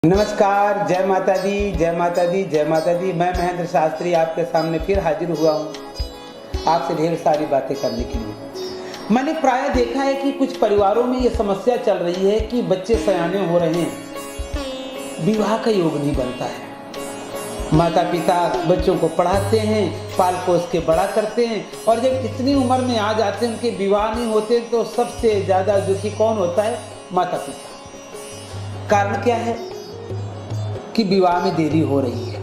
नमस्कार, जय माता दी, जय माता दी, जय माता दी। मैं महेंद्र शास्त्री आपके सामने फिर हाजिर हुआ हूँ आपसे ढेर सारी बातें करने के लिए। मैंने प्राय देखा है कि कुछ परिवारों में ये समस्या चल रही है कि बच्चे सयाने हो रहे हैं, विवाह का योग नहीं बनता है। माता पिता बच्चों को पढ़ाते हैं, पाल पोस के बड़ा करते हैं, और जब इतनी उम्र में आ जाते हैं उनके विवाह नहीं होते तो सबसे ज़्यादा दुखी कौन होता है? माता पिता। कारण क्या है कि विवाह में देरी हो रही है।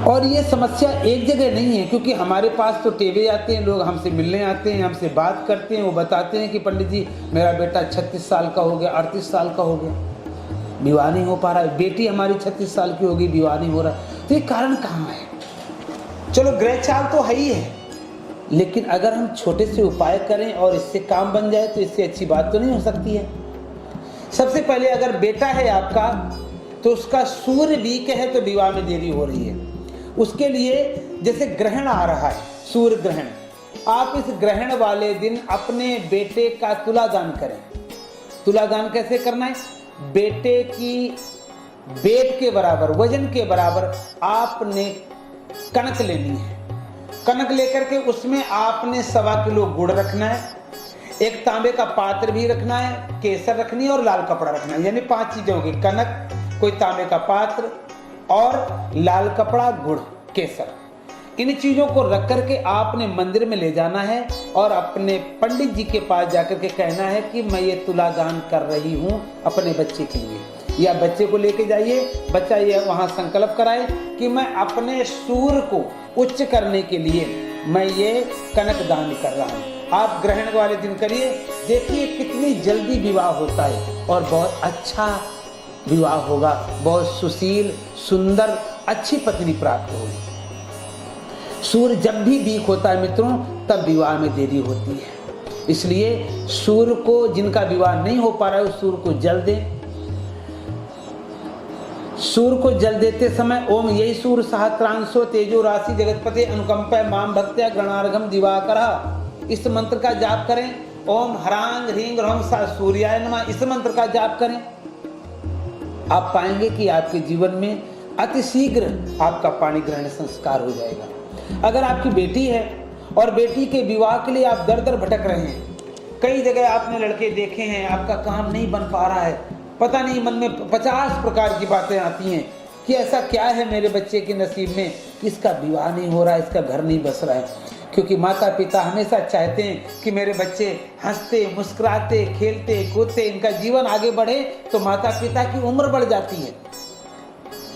और ये समस्या एक जगह नहीं है, क्योंकि हमारे पास तो टेबे आते हैं, लोग हमसे मिलने आते हैं, हमसे बात करते हैं, वो बताते हैं कि पंडित जी मेरा बेटा 36 साल का हो गया, 38 साल का हो गया, विवाह नहीं हो पा रहा है। बेटी हमारी 36 साल की होगी, विवाह नहीं हो रहा। तो ये कारण कहाँ है? चलो ग्रह चाल तो है ही है, लेकिन अगर हम छोटे से उपाय करें और इससे काम बन जाए तो इससे अच्छी बात तो नहीं हो सकती है। सबसे पहले अगर बेटा है आपका तो उसका सूर्य वीक है तो विवाह में देरी हो रही है। उसके लिए जैसे ग्रहण आ रहा है, सूर्य ग्रहण, आप इस ग्रहण वाले दिन अपने बेटे का तुलादान करें। तुलादान कैसे करना है? बेटे की वेट के बराबर, वजन के बराबर आपने कनक लेनी है। कनक लेकर के उसमें आपने 1.25 किलो गुड़ रखना है, एक तांबे का पात्र भी रखना है, केसर रखनी है और लाल कपड़ा रखना है। यानी 5 चीजें होगी: कनक, कोई तांबे का पात्र और लाल कपड़ा, गुड़, केसर। इन चीजों को रख करके आपने मंदिर में ले जाना है और अपने पंडित जी के पास जाकर के कहना है कि मैं ये तुलादान कर रही हूँ अपने बच्चे के लिए। या बच्चे को लेके जाइए, बच्चा ये वहाँ संकल्प कराए कि मैं अपने सूर्य को उच्च करने के लिए मैं ये कनक दान कर रहा हूँ। आप ग्रहण वाले दिन करिए, देखिए कितनी जल्दी विवाह होता है और बहुत अच्छा विवाह होगा, बहुत सुशील, सुंदर, अच्छी पत्नी प्राप्त होगी। सूर्य जब भी वीक होता है मित्रों, तब विवाह में देरी होती है। इसलिए सूर्य को, जिनका विवाह नहीं हो पा रहा है, उस सूर्य को जल दें। सूर्य को जल देते समय ओम यही सूर्य सहस्रांशो तेजो राशि जगतपते अनुकंपा माम भक्त्या गणार्घम दिवाकरः, इस मंत्र का जाप करें। ओम ह्रांग ह्रींग ह्रौं सा सूर्याय नमः, इस मंत्र का जाप करें। आप पाएंगे कि आपके जीवन में अति शीघ्र आपका पाणी ग्रहण संस्कार हो जाएगा। अगर आपकी बेटी है और बेटी के विवाह के लिए आप दर दर भटक रहे हैं, कई जगह आपने लड़के देखे हैं, आपका काम नहीं बन पा रहा है, पता नहीं, मन में 50 प्रकार की बातें आती हैं कि ऐसा क्या है मेरे बच्चे के नसीब में कि इसका विवाह नहीं हो रहा है, इसका घर नहीं बस रहा है। क्योंकि माता पिता हमेशा चाहते हैं कि मेरे बच्चे हंसते, मुस्कुराते, खेलते, कूदते, इनका जीवन आगे बढ़े, तो माता पिता की उम्र बढ़ जाती है।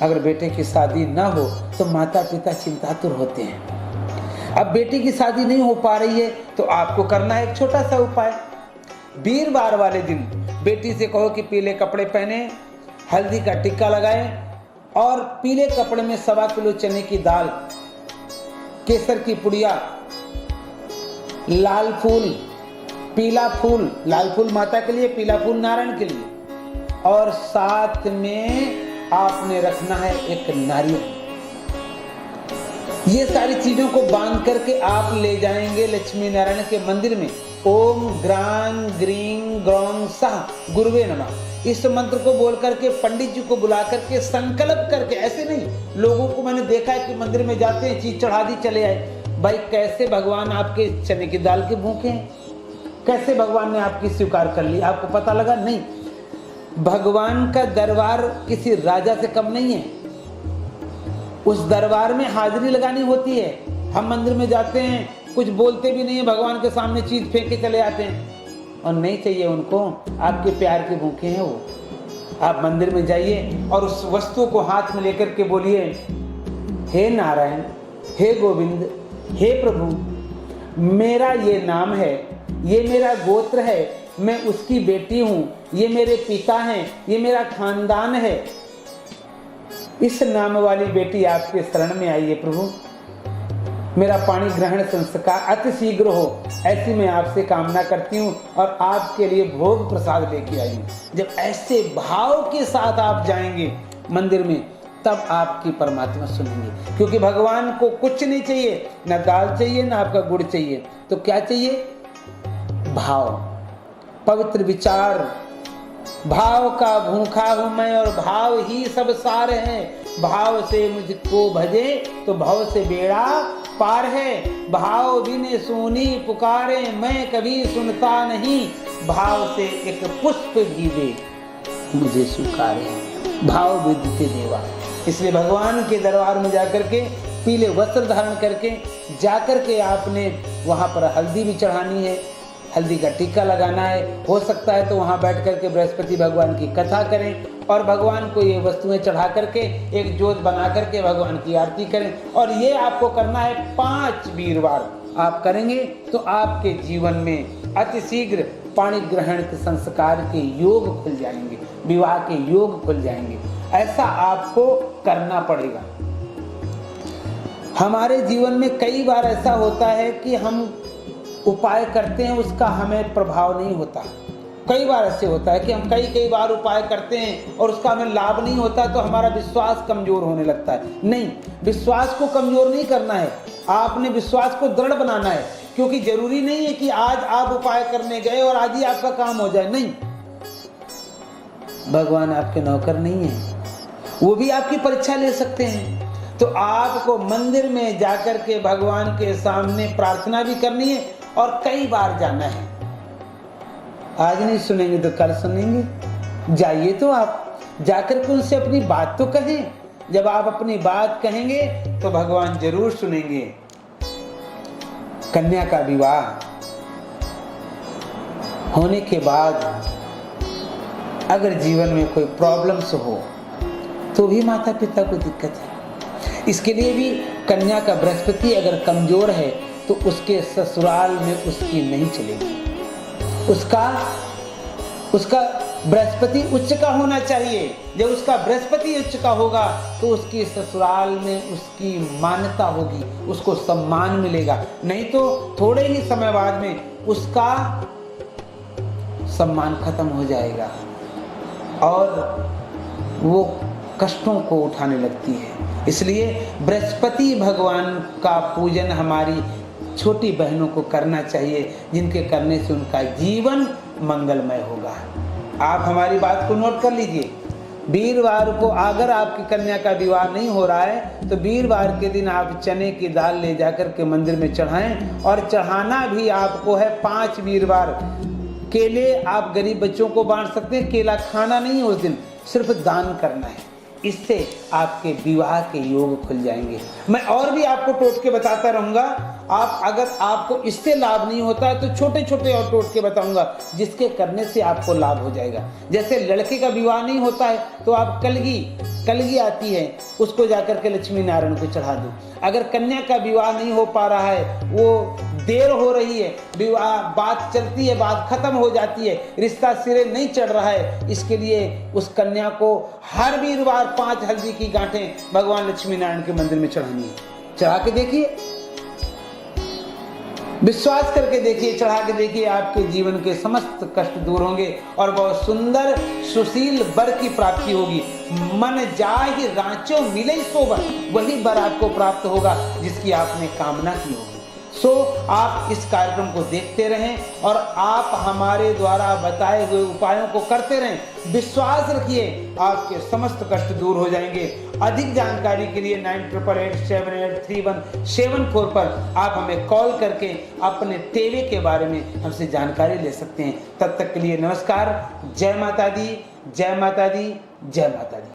अगर बेटे की शादी ना हो तो माता पिता चिंतातुर होते हैं। अब बेटी की शादी नहीं हो पा रही है तो आपको करना है एक छोटा सा उपाय। वीरवार वाले दिन बेटी से कहो कि पीले कपड़े पहने, हल्दी का टिक्का लगाएं और पीले कपड़े में 1.25 किलो चने की दाल, केसर की पुड़िया, लाल फूल, पीला फूल, लाल फूल माता के लिए, पीला फूल नारायण के लिए, और साथ में आपने रखना है एक नारियल। ये सारी चीजों को बांध करके आप ले जाएंगे लक्ष्मी नारायण के मंदिर में। ओम ग्रां ग्रीं ग्रौं सह गुरुवे नमः, इस मंत्र को बोल करके पंडित जी को बुला करके संकल्प करके, ऐसे नहीं, लोगों को मैंने देखा है कि मंदिर में जाते हैं, चीज चढ़ा दी चले आए। भाई कैसे भगवान आपके चने की दाल के भूखे हैं? कैसे भगवान ने आपकी स्वीकार कर ली? आपको पता लगा? नहीं। भगवान का दरबार किसी राजा से कम नहीं है। उस दरबार में हाजिरी लगानी होती है। हम मंदिर में जाते हैं, कुछ बोलते भी नहीं है, भगवान के सामने चीज फेंक के चले आते हैं, और नहीं चाहिए उनको, आपके प्यार के भूखे हैं वो। आप मंदिर में जाइए और उस वस्तु को हाथ में लेकर के बोलिए, हे नारायण, हे गोविंद, हे प्रभु, मेरा ये नाम है, ये मेरा गोत्र है, मैं उसकी बेटी हूँ, ये मेरे पिता हैं, ये मेरा खानदान है। इस नाम वाली बेटी आपके शरण में आई है प्रभु, मेरा पाणी ग्रहण संस्कार अति शीघ्र हो, ऐसी मैं आपसे कामना करती हूँ और आपके लिए भोग प्रसाद लेके आई हूँ। जब ऐसे भाव के साथ आप जाएंगे मंदिर में, तब आपकी परमात्मा सुनेंगे। क्योंकि भगवान को कुछ नहीं चाहिए, ना दाल चाहिए, ना आपका गुड़ चाहिए, तो क्या चाहिए? भाव, पवित्र विचार, भाव का भूखा हूँ मैं और भाव ही सब सार है। भाव से मुझको भजे तो भव से बेड़ा पार है। भाव बिन सुनी पुकारे मैं कभी सुनता नहीं। भाव से एक पुष्प भी दे मुझे स्वीकारे। भाव विद्यते देवा। इसलिए भगवान के दरबार में जाकर के पीले वस्त्र धारण करके जाकर के आपने वहाँ पर हल्दी भी चढ़ानी है, हल्दी का टीका लगाना है। हो सकता है तो वहाँ बैठ करके बृहस्पति भगवान की कथा करें और भगवान को ये वस्तुएं चढ़ा करके एक ज्योत बना करके भगवान की आरती करें। और ये आपको करना है 5 वीरवार। आप करेंगे तो आपके जीवन में अति शीघ्र पाणी ग्रहण के संस्कार के योग खुल जाएंगे, विवाह के योग खुल जाएंगे। ऐसा आपको करना पड़ेगा। हमारे जीवन में कई बार ऐसा होता है कि हम उपाय करते हैं, उसका हमें प्रभाव नहीं होता। कई बार ऐसे होता है कि हम कई बार उपाय करते हैं और उसका हमें लाभ नहीं होता, तो हमारा विश्वास कमजोर होने लगता है। नहीं, विश्वास को कमजोर नहीं करना है, आपने विश्वास को दृढ़ बनाना है। क्योंकि जरूरी नहीं है कि आज आप उपाय करने गए और आज ही आपका काम हो जाए। नहीं, भगवान आपके नौकर नहीं है, वो भी आपकी परीक्षा ले सकते हैं। तो आपको मंदिर में जाकर के भगवान के सामने प्रार्थना भी करनी है और कई बार जाना है। आज नहीं सुनेंगे तो कल सुनेंगे। जाइए तो आप जाकर के उनसे अपनी बात तो कहें। जब आप अपनी बात कहेंगे तो भगवान जरूर सुनेंगे। कन्या का विवाह होने के बाद अगर जीवन में कोई प्रॉब्लम्स हो तो भी माता पिता को दिक्कत है। इसके लिए भी कन्या का बृहस्पति अगर कमजोर है तो उसके ससुराल में उसकी नहीं चलेगी। उसका बृहस्पति उच्च का होना चाहिए। जब उसका बृहस्पति उच्च का होगा तो उसकी ससुराल में उसकी मान्यता होगी, उसको सम्मान मिलेगा। नहीं तो थोड़े ही समय बाद में उसका सम्मान खत्म हो जाएगा और वो कष्टों को उठाने लगती है। इसलिए बृहस्पति भगवान का पूजन हमारी छोटी बहनों को करना चाहिए, जिनके करने से उनका जीवन मंगलमय होगा। आप हमारी बात को नोट कर लीजिए। वीरवार को अगर आपकी कन्या का विवाह नहीं हो रहा है तो वीरवार के दिन आप चने की दाल ले जाकर के मंदिर में चढ़ाएं। और चढ़ाना भी आपको है 5 वीरवार। केले आप गरीब बच्चों को बांट सकते हैं, केला खाना नहीं उस दिन, सिर्फ दान करना है। इससे आपके विवाह के योग खुल जाएंगे। मैं और भी आपको टोटके बताता रहूंगा। आप अगर आपको इससे लाभ नहीं होता है तो छोटे छोटे और टोटके बताऊंगा जिसके करने से आपको लाभ हो जाएगा। जैसे लड़के का विवाह नहीं होता है तो आप कलगी आती है, उसको जाकर के लक्ष्मी नारायण को चढ़ा दो। अगर कन्या का विवाह नहीं हो पा रहा है, वो देर हो रही है, विवाह बात चलती है, बात खत्म हो जाती है, रिश्ता सिरे नहीं चढ़ रहा है, इसके लिए उस कन्या को हर वीरवार 5 हल्दी की गांठें भगवान लक्ष्मी नारायण के मंदिर में चढ़ानी है। चढ़ा के देखिए, विश्वास करके देखिए, चढ़ा के देखिए, आपके जीवन के समस्त कष्ट दूर होंगे और बहुत सुंदर सुशील वर की प्राप्ति होगी। मन जाहि रांचो मिले सो वर, वही वर आपको प्राप्त होगा जिसकी आपने कामना की होगी। सो आप इस कार्यक्रम को देखते रहें और आप हमारे द्वारा बताए हुए उपायों को करते रहें। विश्वास रखिए, आपके समस्त कष्ट दूर हो जाएंगे। अधिक जानकारी के लिए 9888783174 पर आप हमें कॉल करके अपने टेवे के बारे में हमसे जानकारी ले सकते हैं। तब तक के लिए नमस्कार। जय माता दी, जय माता दी, जय माता दी।